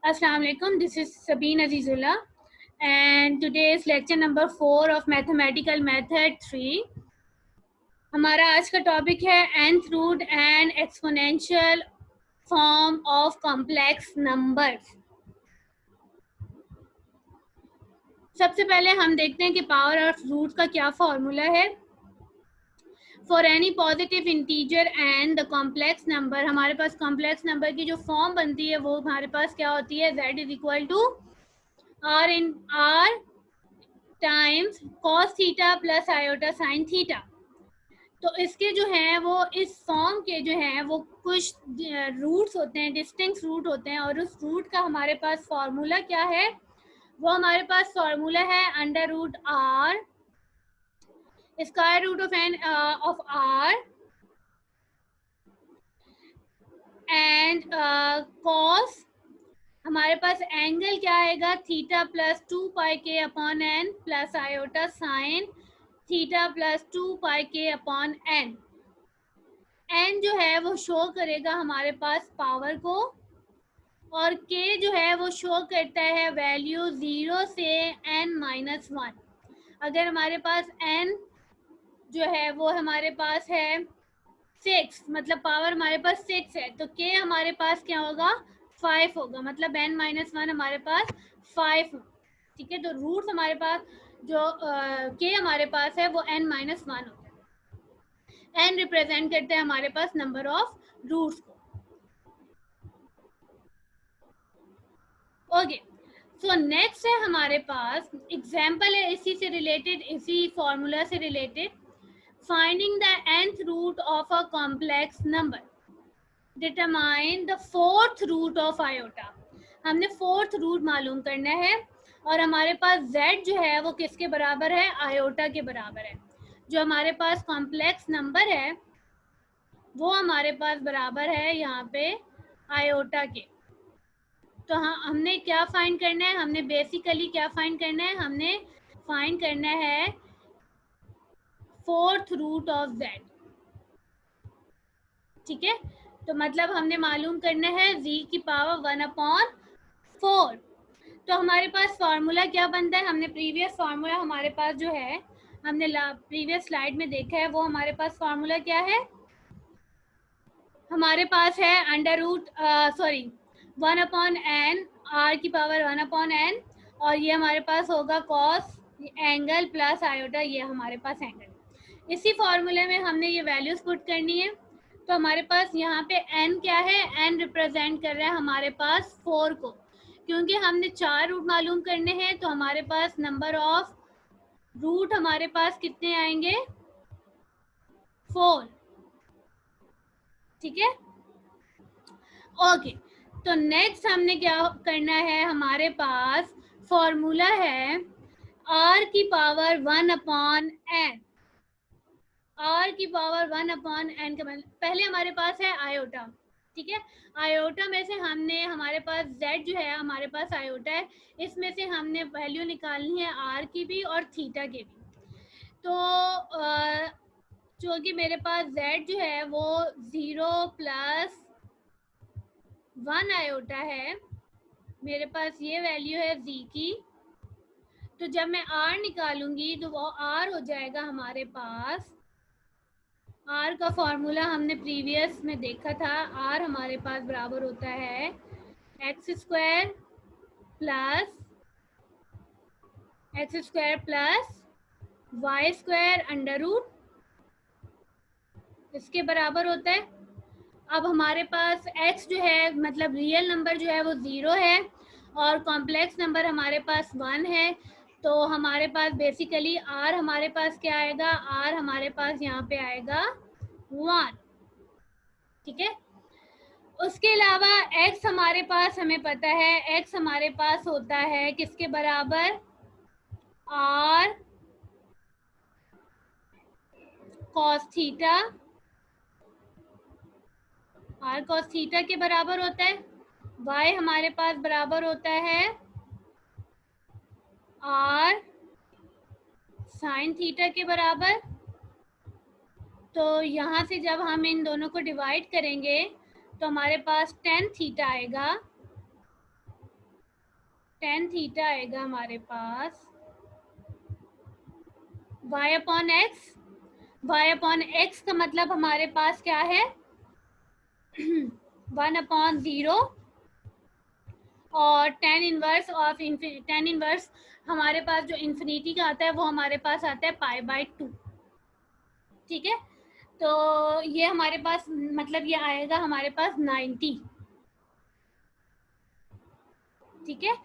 Assalamu alaikum. This is Sabine Azizullah, and today is lecture number 4 of Mathematical Method 3. हमारा आज का topic है nth root and exponential form of complex numbers. सबसे पहले हम देखते हैं कि पावर ऑफ रूट का क्या फॉर्मूला है. For any positive integer and the complex number, हमारे पास कॉम्प्लेक्स नंबर की जो फॉर्म बनती है वो हमारे पास क्या होती है, z is equal to r in r times cos theta plus iota sine theta. तो इसके जो हैं वो इस फॉर्म के जो हैं वो कुछ रूट्स होते हैं, डिस्टिंक्ट रूट होते हैं, और उस रूट का हमारे पास फॉर्मूला क्या है, वो हमारे पास फॉर्मूला है under root r square root of n of r and cos, हमारे पास एंगल क्या आएगा, theta plus 2 pi k upon n plus iota sine theta plus 2 pi k upon N. N जो है वो शो करेगा हमारे पास पावर को, और के जो है वो शो करता है वैल्यू 0 से n माइनस 1. अगर हमारे पास n जो है वो हमारे पास है 6, मतलब पावर हमारे पास 6 है, तो के हमारे पास क्या होगा, 5 होगा, मतलब n माइनस 1 हमारे पास 5 होगा. ठीक है, तो रूट हमारे पास जो के हमारे पास है वो n माइनस 1 होता है. n रिप्रेजेंट करते हैं हमारे पास नंबर ऑफ रूट्स को. ओके, सो नेक्स्ट है हमारे पास एग्जाम्पल है इसी से रिलेटेड, इसी फॉर्मूला से related. Finding the nth root of a complex number, determine the fourth root of iota. हमने फोर्थ रूट मालूम करना है, और हमारे पास z जो है वो किसके बराबर है, आयोटा के बराबर है. जो हमारे पास कॉम्प्लेक्स नंबर है वो हमारे पास बराबर है यहाँ पे आयोटा के. तो हाँ, हमने क्या फाइंड करना है, हमने बेसिकली क्या फाइंड करना है, हमने फाइंड करना है फोर्थ रूट ऑफ z. ठीक है, तो मतलब हमने मालूम करना है z की पावर 1/4. तो हमारे पास फॉर्मूला क्या बनता है, हमने प्रीवियस फॉर्मूला हमारे पास जो है, हमने प्रीवियस स्लाइड में देखा है, वो हमारे पास फॉर्मूला क्या है, हमारे पास है अंडर रूट 1/n, r की पावर 1/n, और ये हमारे पास होगा कॉस एंगल प्लस आयोटा, ये हमारे पास एंगल. इसी फॉर्मूले में हमने ये वैल्यूज पुट करनी है. तो हमारे पास यहाँ पे n क्या है, n रिप्रेजेंट कर रहा है हमारे पास 4 को, क्योंकि हमने 4 रूट मालूम करने हैं, तो हमारे पास नंबर ऑफ रूट हमारे पास कितने आएंगे, 4. ठीक है, ओके. तो नेक्स्ट हमने क्या करना है, हमारे पास फॉर्मूला है r की पावर 1/n. r की पावर 1/n का पहले हमारे पास है आयोटा. ठीक है, आयोटा में से हमने, हमारे पास z जो है हमारे पास आयोटा है, इसमें से हमने वैल्यू निकालनी है r की भी और थीटा की भी. तो जो कि मेरे पास z जो है वो 0 + 1 आयोटा है, मेरे पास ये वैल्यू है z की. तो जब मैं r निकालूंगी तो वो r हो जाएगा हमारे पास, r का फॉर्मूला हमने प्रीवियस में देखा था, r हमारे पास बराबर होता है x² plus y² under root, इसके बराबर होता है. अब हमारे पास x जो है, मतलब रियल नंबर जो है वो 0 है, और कॉम्प्लेक्स नंबर हमारे पास 1 है, तो हमारे पास बेसिकली r हमारे पास क्या आएगा, r हमारे पास यहाँ पे आएगा 1. ठीक है, उसके अलावा x हमारे पास, हमें पता है x हमारे पास होता है किसके बराबर, r cos theta, r cos theta के बराबर होता है. y हमारे पास बराबर होता है r sin थीटा के बराबर. तो यहाँ से जब हम इन दोनों को डिवाइड करेंगे तो हमारे पास tan थीटा आएगा, टेन थीटा आएगा हमारे पास y upon x. y upon x का मतलब हमारे पास क्या है 1/0 और टेन इनवर्स हमारे पास जो इन्फिनिटी का आता है वो हमारे पास आता है π/2। ठीक है, तो ये हमारे पास मतलब ये आएगा हमारे पास 90। ठीक है,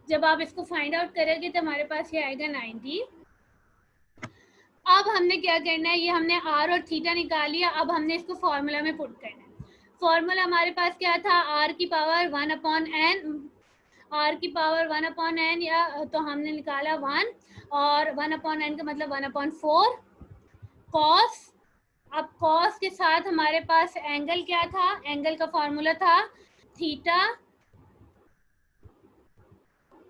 जब आप इसको फाइंड आउट करोगे तो हमारे पास ये आएगा 90। अब हमने क्या करना है, ये हमने आर और थीटा निकाल लिया, अब हमने इसको फॉर्मूला में पुट करना है। फॉर्मूला हमारे पास क्या था, आर की पावर 1/n, आर की पावर 1/n, या तो हमने निकाला 1 और 1/n का मतलब 1/4 कॉस। अब कॉस के साथ हमारे पास एंगल क्या था, एंगल का फॉर्मूला था थीटा,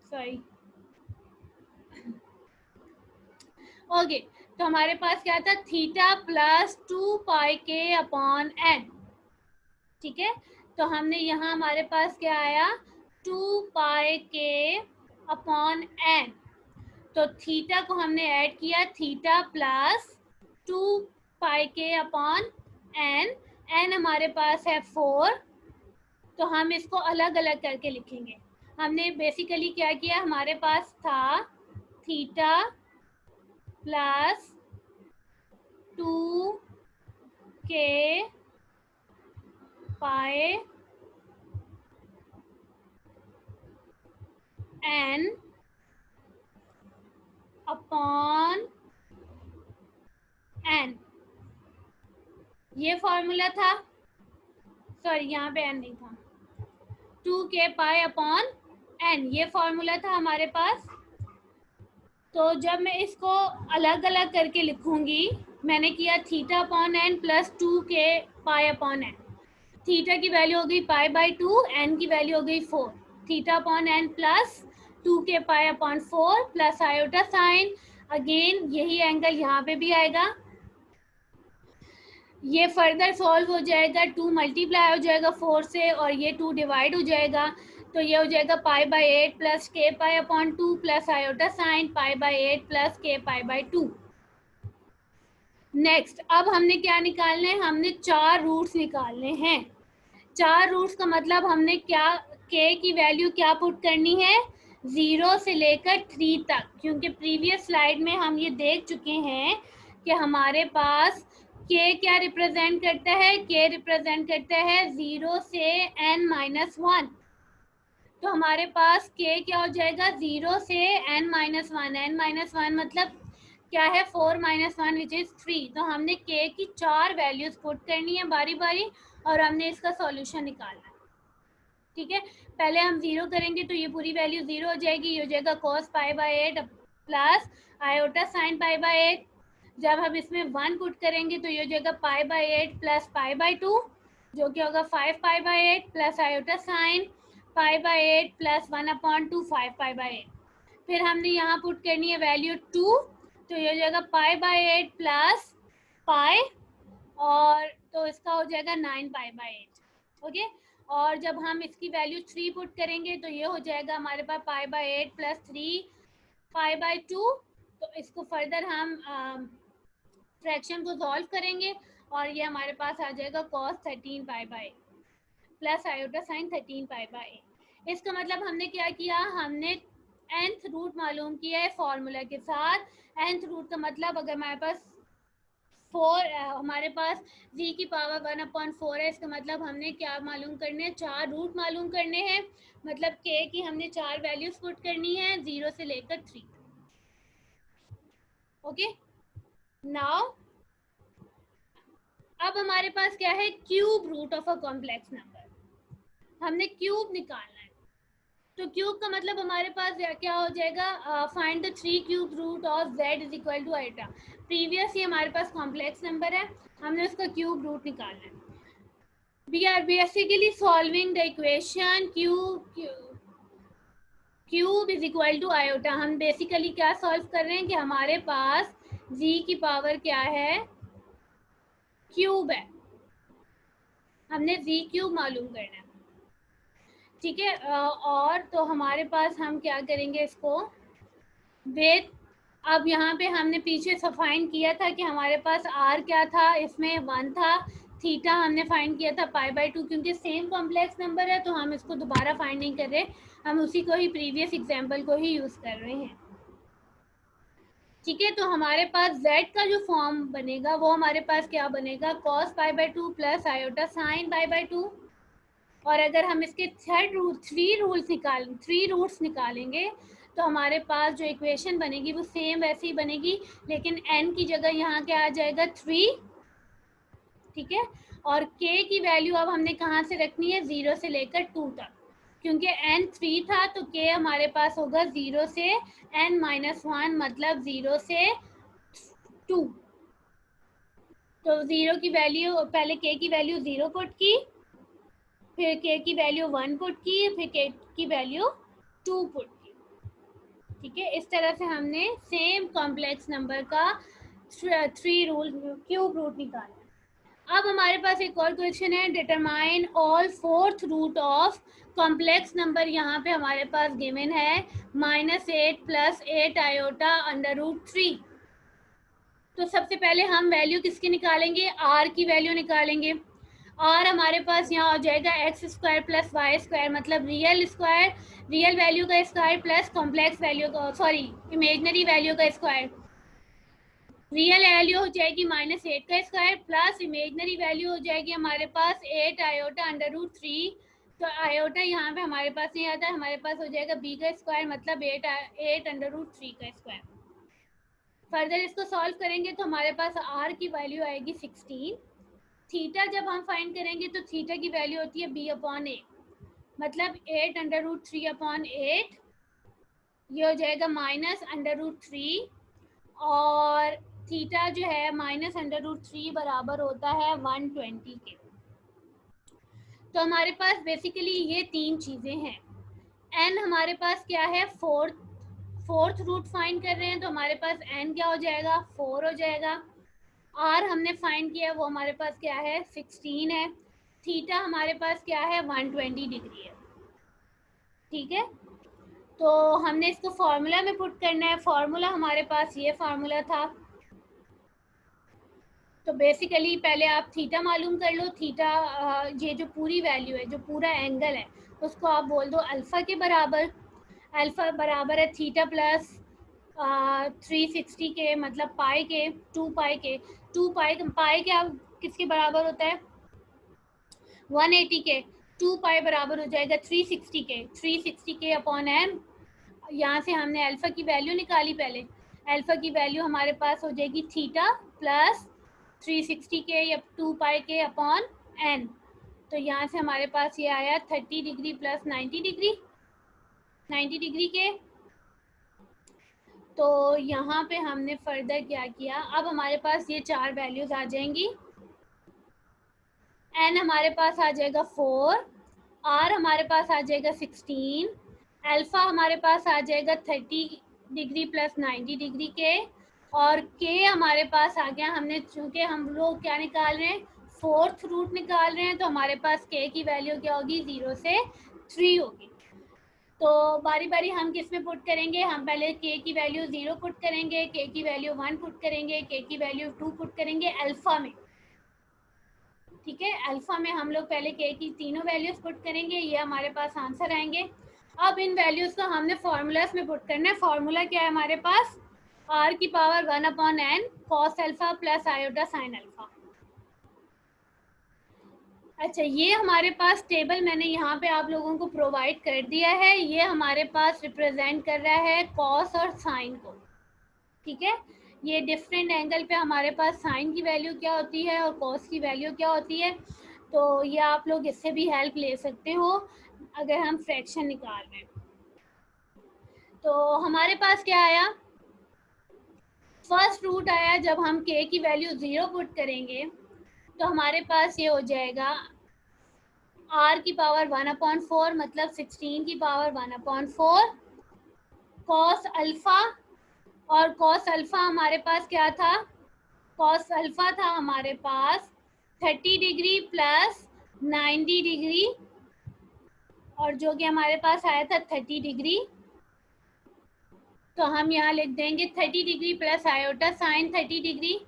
सॉरी ओके, तो हमारे पास क्या था थीटा प्लस 2πk/n। ठीक है, तो हमने यहाँ हमारे पास क्या आया 2πk/n, तो थीटा को हमने ऐड किया थीटा प्लस 2πk/n, n हमारे पास है 4, तो हम इसको अलग अलग करके लिखेंगे। हमने बेसिकली क्या किया, हमारे पास था theta plus 2k/n upon n, ये फॉर्मूला था, सॉरी यहाँ पे n नहीं था, 2k/n ये फॉर्मूला था हमारे पास। तो जब मैं इसको अलग अलग करके लिखूंगी, मैंने किया theta upon n plus 2k/n, theta की वैल्यू हो गई π/2, n की वैल्यू हो गई 4, theta upon n plus 2k/4 plus iota sign, again यही एंगल यहाँ पे भी आएगा, ये फर्दर सॉल्व हो जाएगा, 2 मल्टीप्लाई हो जाएगा 4 से और ये 2 डिवाइड हो जाएगा, तो ये हो जाएगा π/8 plus k/2 plus iota sine π/8 plus k/2। Next, अब हमने क्या निकालना है, हमने 4 रूट्स निकालने हैं। 4 रूट्स का मतलब हमने क्या k की वैल्यू क्या पुट करनी है 0 से लेकर 3 तक, क्योंकि प्रीवियस स्लाइड में हम ये देख चुके हैं कि हमारे पास k क्या रिप्रेजेंट करता है, k रिप्रेजेंट करता है 0 से n-1, तो हमारे पास k क्या हो जाएगा 0 से n-1, n-1 मतलब क्या है 4 - 1 विच इज 3, तो हमने k की 4 वैल्यूज पुट करनी है बारी बारी और हमने इसका सॉल्यूशन निकालना है। ठीक है, पहले हम 0 करेंगे तो ये पूरी वैल्यू 0 हो जाएगी, ये हो जाएगा cos π/8 प्लस आयोटा साइन π/8, जब हम इसमें 1 पुट करेंगे तो ये हो जाएगा π/8 प्लस π/2, जो कि होगा 5 π/8 प्लस आयोटा साइन π/8 प्लस 1/2 5 π/8, फिर हमने यहाँ पुट करनी है वैल्यू 2, तो ये हो जाएगा π/8 प्लस पाई, और तो इसका हो जाएगा 9 π/8। ओके, और जब हम इसकी वैल्यू 3 पुट करेंगे तो ये हो जाएगा हमारे पास π/8 प्लस 3 π/2, तो इसको फर्दर हम फ्रैक्शन को सॉल्व करेंगे और ये हमारे पास आ जाएगा cos 13 π/8 प्लस आयोटा साइन 13 π/8। इसका मतलब हमने क्या किया, हमने nth रूट मालूम किया है फॉर्मूला के साथ। nth रूट का मतलब अगर हमारे पास 4 हमारे पास v की पावर 1/4 है, इसका मतलब हमने क्या मालूम करने हैं, 4 रूट मालूम करने हैं, मतलब k की हमने 4 वैल्यूज पुट करनी है 0 से लेकर 3। ओके, नाउ अब हमारे पास क्या है cube root of a complex number, हमने क्यूब निकालना है, तो क्यूब का मतलब हमारे पास क्या हो जाएगा, find the 3 cube root of z is equal to iota. Previous ये हमारे पास कॉम्प्लेक्स नंबर है, हमने उसका क्यूब रूट निकालना है। We are basically solving the equation cube is equal to iota. हम बेसिकली क्या सॉल्व कर रहे हैं कि हमारे पास z की पावर क्या है क्यूब है, हमने z क्यूब मालूम करना है। ठीक है। और तो हमारे पास हम क्या करेंगे इसको विद, अब यहाँ पे हमने पीछे से फाइंड किया था कि हमारे पास आर क्या था, इसमें 1 था, थीटा हमने फाइंड किया था π/2, क्योंकि सेम कॉम्प्लेक्स नंबर है तो हम इसको दोबारा फाइंड नहीं कर रहे, हम उसी को ही प्रीवियस एग्जाम्पल को ही यूज़ कर रहे हैं। ठीक है, तो हमारे पास z का जो फॉर्म बनेगा वो हमारे पास क्या बनेगा, cos π/2 प्लस आयोटा साइन π/2। और अगर हम इसके थ्री रूट्स निकालेंगे तो हमारे पास जो इक्वेशन बनेगी वो सेम वैसे ही बनेगी, लेकिन n की जगह यहाँ क्या आ जाएगा 3। ठीक है, और k की वैल्यू अब हमने कहाँ से रखनी है, 0 से लेकर 2 तक, क्योंकि n 3 था तो k हमारे पास होगा 0 से n-1, मतलब 0 से 2। तो 0 की वैल्यू, पहले k की वैल्यू 0 पुट की, फिर k की वैल्यू 1 पुट की, फिर k की वैल्यू 2 पुट की। ठीक है, इस तरह से हमने सेम कॉम्प्लेक्स नंबर का 3 रूल क्यूब रूट निकाला। अब हमारे पास एक और क्वेश्चन है, determine all fourth root of complex number. यहाँ पे हमारे पास गिवन है -8 + 8 आयोटा √3। तो सबसे पहले हम वैल्यू किसकी निकालेंगे, r की वैल्यू निकालेंगे। r हमारे पास यहाँ हो जाएगा x² + y², मतलब रियल वैल्यू का स्क्वायर प्लस कॉम्प्लेक्स वैल्यू का, सॉरी इमेजनरी वैल्यू का स्क्वायर। रियल वैल्यू हो जाएगी -8 का स्क्वायर प्लस इमेजनरी वैल्यू हो जाएगी हमारे पास 8 आयोटा √3। तो आयोटा यहाँ पे हमारे पास नहीं आता है, हमारे पास हो जाएगा b का स्क्वायर, मतलब 8 √3 का स्क्वायर। फर्दर इसको सॉल्व करेंगे तो हमारे पास r की वैल्यू आएगी 16। थीटा जब हम फाइंड करेंगे तो थीटा की वैल्यू होती है b/a, मतलब 8 √3/8, ये हो जाएगा -√3, और थीटा जो है -√3 बराबर होता है 120 के। तो हमारे पास बेसिकली ये 3 चीज़ें हैं। n हमारे पास क्या है, फोर्थ रूट फाइंड कर रहे हैं तो हमारे पास n क्या हो जाएगा, 4 हो जाएगा। r हमने फाइंड किया वो हमारे पास क्या है, 16 है। थीटा हमारे पास क्या है, 120 डिग्री है। ठीक है, तो हमने इसको फॉर्मूला में पुट करना है। फॉर्मूला हमारे पास ये फार्मूला था। तो बेसिकली पहले आप थीटा मालूम कर लो। थीटा ये जो पूरी वैल्यू है, जो पूरा एंगल है, उसको आप बोल दो अल्फ़ा के बराबर। अल्फ़ा बराबर है थीटा प्लस 360 के, मतलब पाई के, 2 पाई के। 2 पाई क्या किसके बराबर होता है, 180 के। 2 पाई बराबर हो जाएगा 360 के, 360 के अपॉन m। यहाँ से हमने अल्फ़ा की वैल्यू निकाली पहले। अल्फ़ा की वैल्यू हमारे पास हो जाएगी थीटा प्लस 360 के या 2 पाई के अपॉन n। तो यहाँ से हमारे पास ये आया 30 डिग्री प्लस 90 डिग्री, 90 डिग्री के। तो यहाँ पे हमने फर्दर क्या किया, अब हमारे पास ये 4 वैल्यूज़ आ जाएंगी। n हमारे पास आ जाएगा 4, r हमारे पास आ जाएगा 16, अल्फ़ा हमारे पास आ जाएगा 30 डिग्री प्लस 90 डिग्री के, और k हमारे पास आ गया। हमने चूँकि हम लोग क्या निकाल रहे हैं, फोर्थ रूट निकाल रहे हैं, तो हमारे पास k की वैल्यू क्या होगी, 0 से 3 होगी। तो बारी बारी हम किस में पुट करेंगे, हम पहले k की वैल्यू 0 पुट करेंगे, k की वैल्यू 1 पुट करेंगे, k की वैल्यू 2 पुट करेंगे अल्फ़ा में। ठीक है, अल्फ़ा में हम लोग पहले k की तीनों वैल्यूज पुट करेंगे, ये हमारे पास आंसर आएंगे। अब इन वैल्यूज को हमने फॉर्मूलाज में पुट करना है। फॉर्मूला क्या है हमारे पास, r की power 1/n cos alpha plus iota sine alpha. अच्छा, ये हमारे पास टेबल मैंने यहाँ पे आप लोगों को प्रोवाइड कर दिया है। ये हमारे पास रिप्रेजेंट कर रहा है कॉस और साइन को। ठीक है, ये डिफरेंट एंगल पे हमारे पास साइन की वैल्यू क्या होती है और कॉस की वैल्यू क्या होती है। तो ये आप लोग इससे भी हेल्प ले सकते हो अगर हम फ्रैक्शन निकाल रहे हैं। तो हमारे पास क्या आया, फर्स्ट रूट आया। जब हम k की वैल्यू 0 पुट करेंगे तो हमारे पास ये हो जाएगा r की पावर 1/4, मतलब 16 की पावर 1/4 कॉस अल्फ़ा। और कॉस अल्फ़ा हमारे पास क्या था, कॉस अल्फ़ा था हमारे पास 30 डिग्री प्लस 90 डिग्री, और जो कि हमारे पास आया था 30 डिग्री। तो हम यहाँ लिख देंगे 30 degree plus iota sign 30 degree.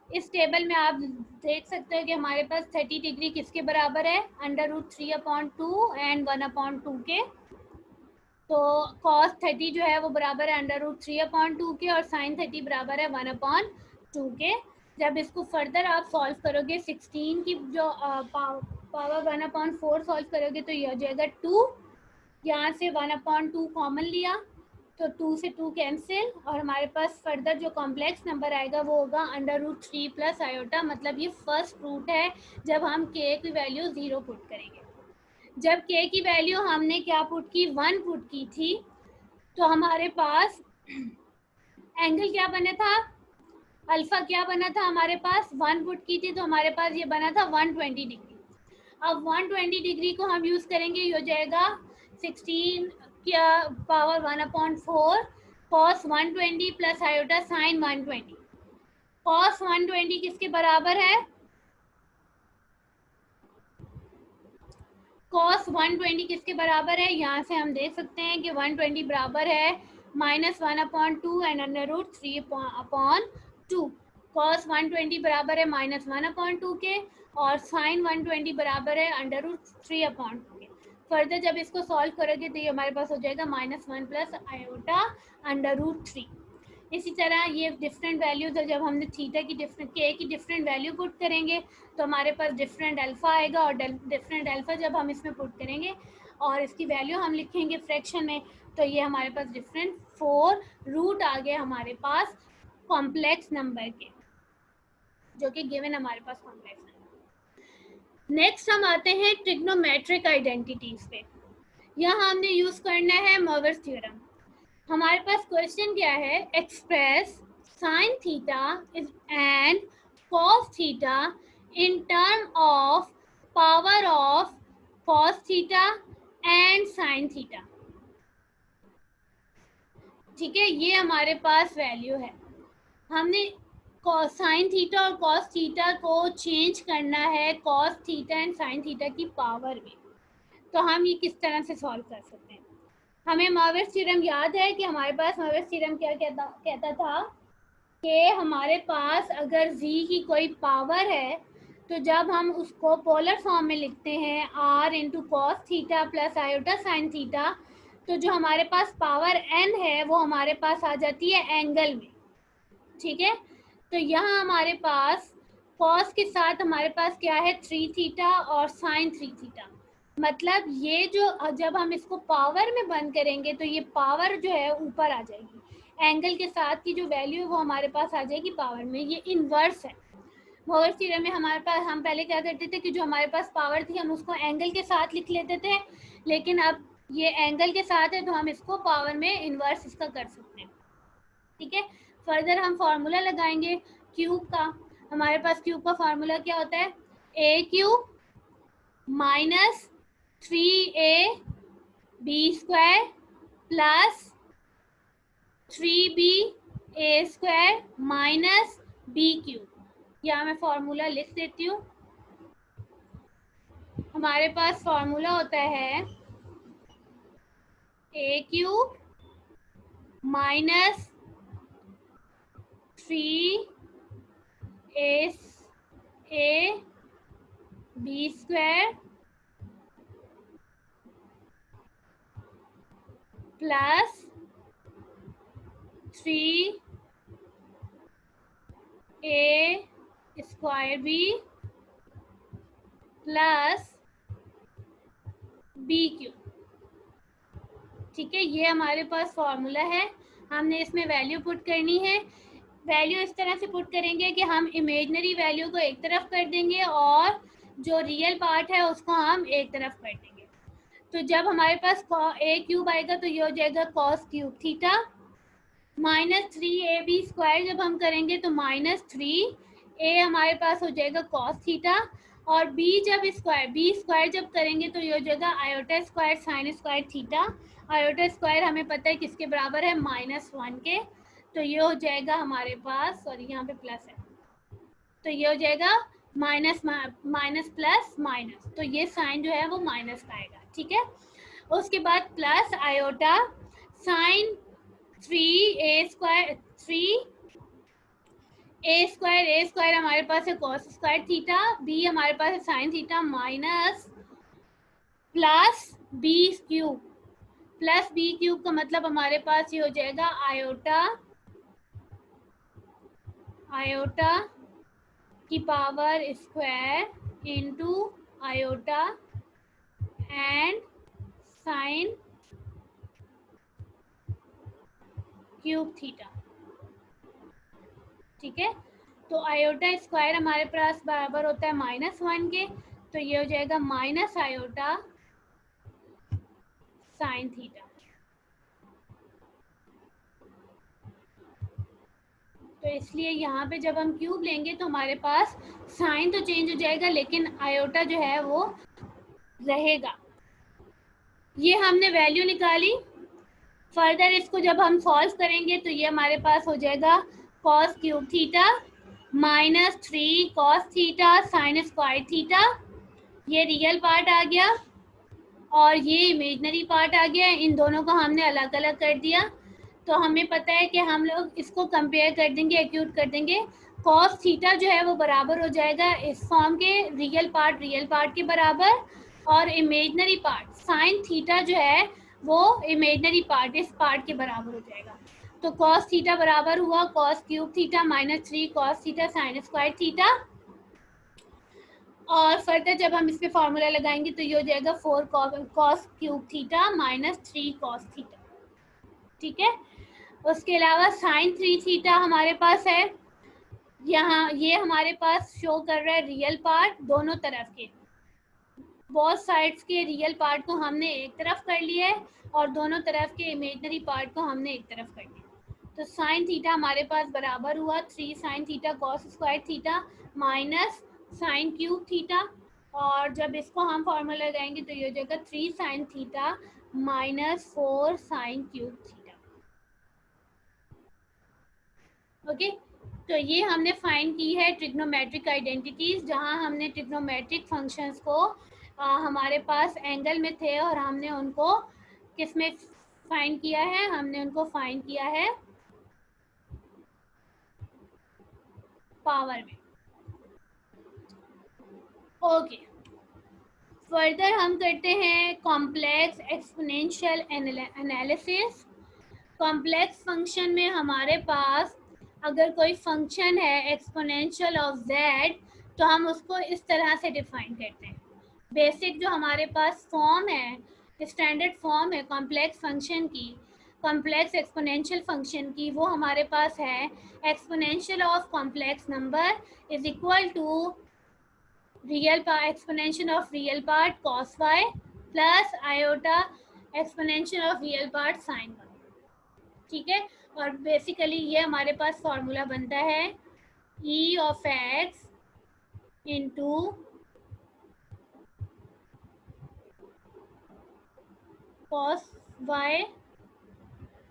इस टेबल में आप देख सकते हो कि हमारे पास 30 डिग्री किसके बराबर है, √3/2 एंड 1/2 के। तो cos 30 जो है वो बराबर है √3/2 के और sin 30 बराबर है 1/2 के। जब इसको फर्दर आप सॉल्व करोगे 16 की जो पावर 1/4 सॉल्व करोगे तो ये हो जाएगा 2। यहाँ से 1/2 कॉमन लिया तो 2 से 2 कैंसिल और हमारे पास फर्दर जो कॉम्प्लेक्स नंबर आएगा वो होगा √3 प्लस आयोटा। मतलब ये फर्स्ट रूट है जब हम k की वैल्यू 0 पुट करेंगे। जब k की वैल्यू हमने क्या पुट की, 1 पुट की थी, तो हमारे पास एंगल क्या बना था, अल्फा क्या बना था हमारे पास, 1 पुट की थी तो हमारे पास ये बना था 120 डिग्री। अब 120 डिग्री को हम यूज करेंगे, ये हो जाएगा 16 क्या power 1/4 cos 120 plus iota sign 120। cos 120 किसके बराबर है, cos 120 किसके बराबर है, यहाँ से हम देख सकते हैं कि 120 बराबर है -1/2 एंड √3/2। cos 120 बराबर है -1/2 के और sin 120 बराबर है √3/2 के। फर्दर जब इसको सॉल्व करोगे तो ये हमारे पास हो जाएगा -1 प्लस आयोटा √3। इसी तरह ये डिफरेंट वैल्यूज है, जब हमने थीटा की के की डिफरेंट वैल्यू पुट करेंगे तो हमारे पास डिफरेंट अल्फा आएगा और डिफरेंट अल्फा जब हम इसमें पुट करेंगे और इसकी वैल्यू हम लिखेंगे फ्रैक्शन में तो ये हमारे पास डिफरेंट 4 रूट आ गए हमारे पास कॉम्प्लेक्स नंबर के, जो कि गिवन हमारे पास कॉम्प्लेक्स नंबर। नेक्स्ट हम आते हैं ट्रिग्नोमेट्रिक आइडेंटिटीज पे। यहाँ हमने यूज करना है मोवर्स थ्योरम। हमारे पास क्वेश्चन क्या है, express sine theta and cos theta in term of power of cos theta and sine theta. ठीक है, ये हमारे पास वैल्यू है। हमने साइन थीटा और कॉस थीटा को चेंज करना है cos theta and sine theta की पावर में। तो हम ये किस तरह से सॉल्व कर सकते हैं, हमें मोवर्स थ्योरम याद है कि हमारे पास मोवर्स थ्योरम क्या कहता था कि हमारे पास अगर z की कोई पावर है तो जब हम उसको पोलर फॉर्म में लिखते हैं r into cos theta plus iota sine theta, तो जो हमारे पास पावर n है वो हमारे पास आ जाती है एंगल में। ठीक है, तो यहाँ हमारे पास कॉस के साथ हमारे पास क्या है 3 थीटा और साइन 3 थीटा। मतलब ये जो जब हम इसको पावर में बंद करेंगे तो ये पावर जो है ऊपर आ जाएगी, एंगल के साथ की जो वैल्यू है वो हमारे पास आ जाएगी पावर में। ये इन्वर्स है। मोवर्स थ्योरम में हमारे पास हम पहले क्या करते थे कि जो हमारे पास पावर थी हम उसको एंगल के साथ लिख लेते थे, लेकिन अब ये एंगल के साथ है तो हम इसको पावर में इन्वर्स इसका कर सकते हैं। ठीक है, फर्दर हम फार्मूला लगाएंगे क्यूब का। हमारे पास क्यूब का फार्मूला क्या होता है, a cube minus 3ab² plus 3ba² minus b³। यहाँ मैं फार्मूला लिख देती हूँ। हमारे पास फार्मूला होता है a cube minus 3ab² plus 3a² plus b³। ठीक है, ये हमारे पास फॉर्मूला है। हमने इसमें वैल्यू पुट करनी है। वैल्यू इस तरह से पुट करेंगे कि हम इमेजिनरी वैल्यू को एक तरफ कर देंगे और जो रियल पार्ट है उसको हम एक तरफ कर देंगे। तो जब हमारे पास a³ आएगा तो ये हो जाएगा cos³ थीटा माइनस 3ab² जब हम करेंगे तो -3a हमारे पास हो जाएगा cos थीटा और b² जब करेंगे तो ये हो जाएगा आयोटा² sin² थीटा। आयोटा² हमें पता है किसके बराबर है, -1 के। तो ये हो जाएगा हमारे पास, सॉरी यहाँ पे प्लस है, तो ये हो जाएगा माइनस प्लस माइनस, तो ये साइन जो है वो माइनस का आएगा। ठीक है, उसके बाद प्लस आयोटा साइन 3 ए स्क्वायर हमारे पास है कॉस स्क्वायर थीटा, बी हमारे पास है sine theta minus plus b cube, plus b cube का मतलब हमारे पास ये हो जाएगा आयोटा की power square into iota and sine cube theta. ठीक है, तो आयोटा स्क्वायर हमारे पास बराबर होता है -1 के, तो ये हो जाएगा माइनस आयोटा साइन थीटा। तो इसलिए यहाँ पे जब हम क्यूब लेंगे तो हमारे पास साइन तो चेंज हो जाएगा लेकिन आयोटा जो है वो रहेगा। ये हमने वैल्यू निकाली। फर्दर इसको जब हम सॉल्व करेंगे तो ये हमारे पास हो जाएगा cos cube theta -3 cos theta sine square theta, ये रियल पार्ट आ गया और ये इमेजनरी पार्ट आ गया। इन दोनों को हमने अलग अलग कर दिया, तो हमें पता है कि हम लोग इसको कंपेयर कर देंगे, एक्यूट कर देंगे। कॉस थीटा जो है वो बराबर हो जाएगा इस फॉर्म के रियल पार्ट के बराबर, और इमेजनरी पार्ट साइन थीटा जो है वो इमेजनरी पार्ट इस पार्ट के बराबर हो जाएगा। तो कॉस थीटा बराबर हुआ cos cube theta -3 cos theta sine square theta, और फर्दर जब हम इस पे फार्मूला लगाएंगे तो ये हो जाएगा 4 cos cube theta -3 cos theta. ठीक है, उसके अलावा साइन 3 थीटा हमारे पास है यहाँ, ये हमारे पास शो कर रहा है रियल पार्ट दोनों तरफ के, बोथ साइड्स के रियल पार्ट को हमने एक तरफ कर लिया है और दोनों तरफ के इमेजनरी पार्ट को हमने एक तरफ कर लिया। तो साइन थीटा हमारे पास बराबर हुआ 3 sine theta cos square theta minus sign cube theta, और जब इसको हम फॉर्मूला लगाएंगे तो ये हो जाएगा 3 sine theta -4 sign cube theta. Okay, तो ये हमने फाइंड की है ट्रिग्नोमेट्रिक आइडेंटिटीज, जहां हमने ट्रिग्नोमेट्रिक फंक्शंस को हमारे पास एंगल में थे और हमने उनको किस में फाइंड किया है, हमने उनको फाइंड किया है पावर में। ओके, फर्दर हम करते हैं complex exponential analysis. Complex function में हमारे पास अगर कोई फंक्शन है एक्सपोनेंशियल ऑफ z, तो हम उसको इस तरह से डिफाइन करते हैं। बेसिक जो हमारे पास फॉर्म है, स्टैंडर्ड फॉर्म है कॉम्प्लेक्स फंक्शन की, कॉम्प्लेक्स एक्सपोनेंशियल फंक्शन की, वो हमारे पास है exponential of complex number is equal to real part exponential of real part cos y plus iota exponential of real part sin y। ठीक है, और बेसिकली ये हमारे पास फॉर्मूला बनता है e of x into cos y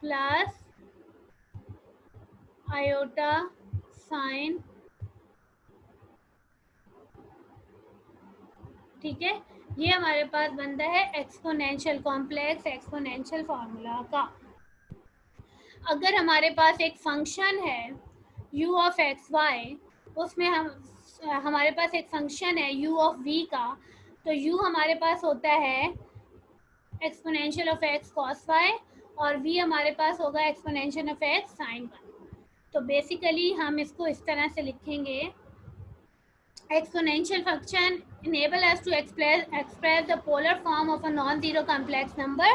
plus iota sign. ठीक है, ये हमारे पास बनता है एक्सपोनेंशियल कॉम्प्लेक्स एक्सपोनेंशियल फार्मूला का। अगर हमारे पास एक फंक्शन है u ऑफ एक्स वाई, उसमें हमारे पास एक फंक्शन है u ऑफ v का, तो u हमारे पास होता है exponential of x cos y और v हमारे पास होगा exponential of x sine y. तो बेसिकली हम इसको इस तरह से लिखेंगे, exponential function enable us to express the polar form of a non-zero complex number।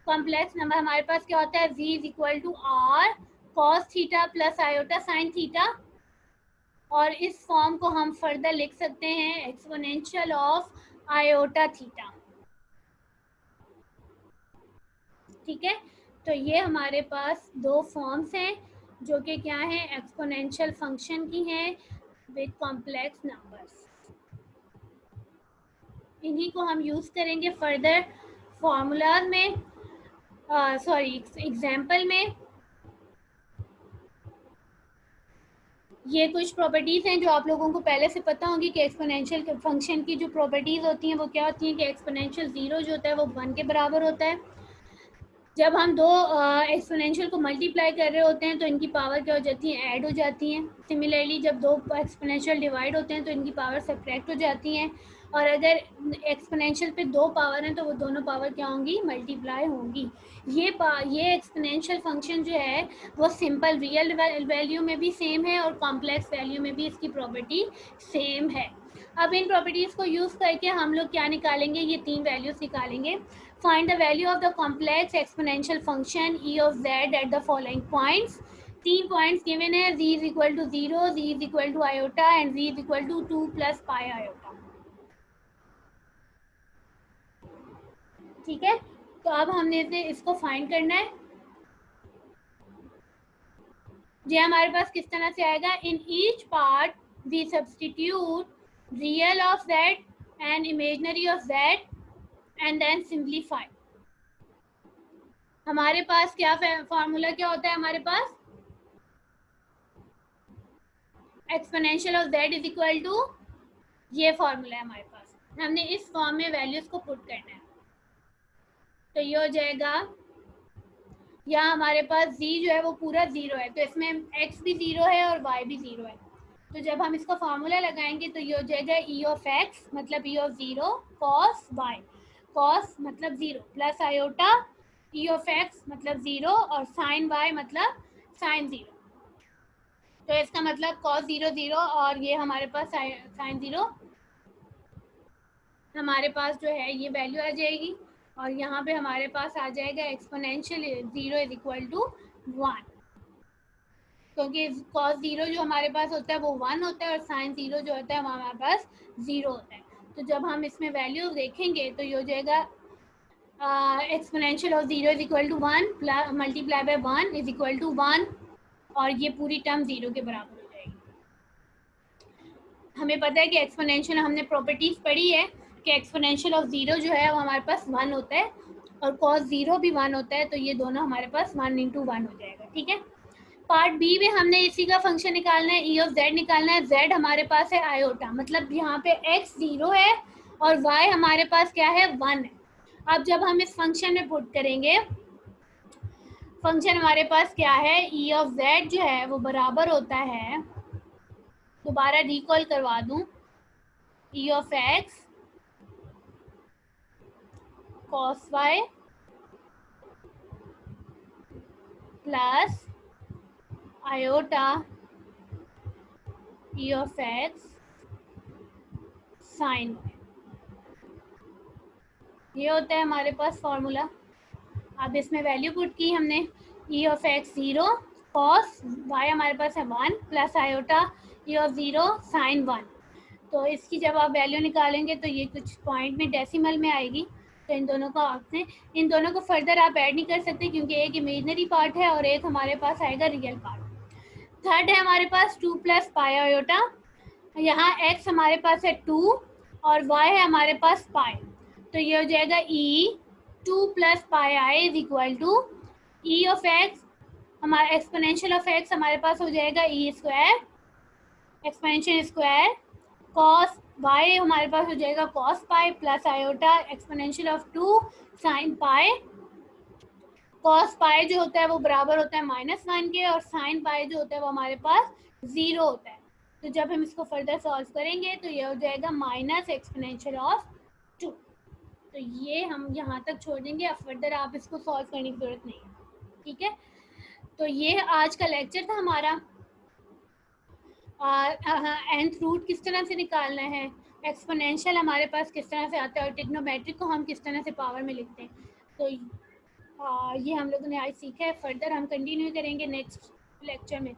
Complex number हमारे पास क्या होता है, v is equal to r cos theta plus iota sine theta, और इस फॉर्म को हम फर्दर लिख सकते हैं एक्सपोनेंशियल ऑफ आयोटा थीटा। ठीक है, तो ये हमारे पास दो फॉर्म्स हैं जो कि क्या है, एक्सपोनेंशियल फंक्शन की हैं विद कॉम्प्लेक्स नंबर्स। इन्हीं को हम यूज़ करेंगे फर्दर फॉर्मूला में, सॉरी एग्जाम्पल में। ये कुछ प्रॉपर्टीज़ हैं जो आप लोगों को पहले से पता होंगी कि एक्सपोनेंशियल फंक्शन की जो प्रॉपर्टीज़ होती हैं वो क्या होती हैं कि एक्सपोनेंशियल ज़ीरो जो होता है वो 1 के बराबर होता है। जब हम दो एक्सपोनेंशियल को मल्टीप्लाई कर रहे होते हैं तो इनकी पावर क्या हो जाती है, ऐड हो जाती हैं। सिमिलरली जब दो एक्सपोनेंशियल डिवाइड होते हैं तो इनकी पावर सब्ट्रैक्ट हो जाती हैं। और अगर एक्सपोनेंशियल पे दो पावर हैं तो वो दोनों पावर क्या होंगी, मल्टीप्लाई होंगी। ये एक्सपोनेंशियल फंक्शन जो है वो सिंपल रियल वैल्यू में भी सेम है और कॉम्प्लेक्स वैल्यू में भी इसकी प्रॉपर्टी सेम है। अब इन प्रॉपर्टीज़ को यूज़ करके हम लोग क्या निकालेंगे, ये 3 वैल्यूज़ निकालेंगे। Find the value of the complex exponential function e of z at the following points. 3 points given है, z is equal to 0, z is equal to iota and z is equal to 2 plus pi iota. ठीक है, तो अब हमने इसको find करना है। ये हमारे पास किस तरह से आएगा, in each part we substitute real of z and imaginary of z and then simplify. हमारे पास क्या फॉर्मूला क्या होता है, हमारे पास exponential of z is equal to, ये फॉर्मूला है हमारे पास। हमने इस फॉर्म में वैल्यूज को पुट करना है। तो ये हो जाएगा, यहाँ हमारे पास z जो है वो पूरा 0 है, तो इसमें x भी 0 है और y भी 0 है। तो जब हम इसका फार्मूला लगाएंगे तो ये हो जाएगा e ऑफ x मतलब e of 0 cos y, cos मतलब 0 plus iota e of x मतलब 0 और sin y मतलब sin 0। तो इसका मतलब cos 0 0 और ये हमारे पास sin 0, हमारे पास जो है ये वैल्यू आ जाएगी और यहाँ पे हमारे पास आ जाएगा एक्सपोनेंशियल 0 इज इक्वल टू 1, क्योंकि cos 0 जो हमारे पास होता है वो 1 होता है और sin 0 जो होता है वो हमारे पास 0 होता है। तो जब हम इसमें वैल्यू देखेंगे तो ये हो जाएगा exponential of 0 is equal to 1 multiply by 1 is equal to 1 और ये पूरी टर्म 0 के बराबर हो जाएगी। हमें पता है कि एक्सपोनेंशियल, हमने प्रॉपर्टीज पढ़ी है कि एक्सपोनेंशियल ऑफ 0 जो है वो हमारे पास 1 होता है और cos 0 भी 1 होता है, तो ये दोनों हमारे पास 1 × 1 हो जाएगा। ठीक है, पार्ट बी में हमने इसी का फंक्शन निकालना है, e ऑफ z निकालना है। z हमारे पास है आयोटा, मतलब यहाँ पे x 0 है और y हमारे पास क्या है, 1 है। अब जब हम इस फंक्शन में पुट करेंगे, फंक्शन हमारे पास क्या है, e ऑफ z जो है वो बराबर होता है, दोबारा रिकॉल करवा दूं, e of x cos y plus iota e of x sin y, ये होता है हमारे पास फॉर्मूला। अब इसमें वैल्यू पुट की हमने, e of x 0 cos y हमारे पास है 1 plus iota e of 0 sin 1। तो इसकी जब आप वैल्यू निकालेंगे तो ये कुछ पॉइंट में डेसिमल में आएगी। तो इन दोनों को फर्दर आप ऐड नहीं कर सकते क्योंकि एक इमेजनरी पार्ट है और एक हमारे पास आएगा रियल पार्ट। थर्ड है हमारे पास 2 प्लस पाई आयोटा, यहाँ x हमारे पास है 2 और y है हमारे पास पाई, तो ये हो जाएगा e 2 plus pi i is equal to e of x, हमारा एक्सपोनेंशियल ऑफ x हमारे पास हो जाएगा e square exponential square cos y हमारे पास हो जाएगा cos pi plus iota exponential of 2 sin pi. cos pi जो होता है वो बराबर होता है -1 के और sin पाई जो होता है वो हमारे पास 0 होता है। तो जब हम इसको फर्दर सॉल्व करेंगे तो ये हो जाएगा माइनस एक्सपोनेंशियल ऑफ 2। तो ये हम यहाँ तक छोड़ देंगे, अब फर्दर आप इसको सॉल्व करने की जरूरत नहीं है। ठीक है, तो ये आज का लेक्चर था हमारा। nth रूट किस तरह से निकालना है, एक्सपोनेंशियल हमारे पास किस तरह से आता है और ट्रिग्नोमेट्रिक को हम किस तरह से पावर में लिखते हैं, तो ये हम लोगों ने आज सीखा है। फर्दर हम कंटिन्यू करेंगे नेक्स्ट लेक्चर में।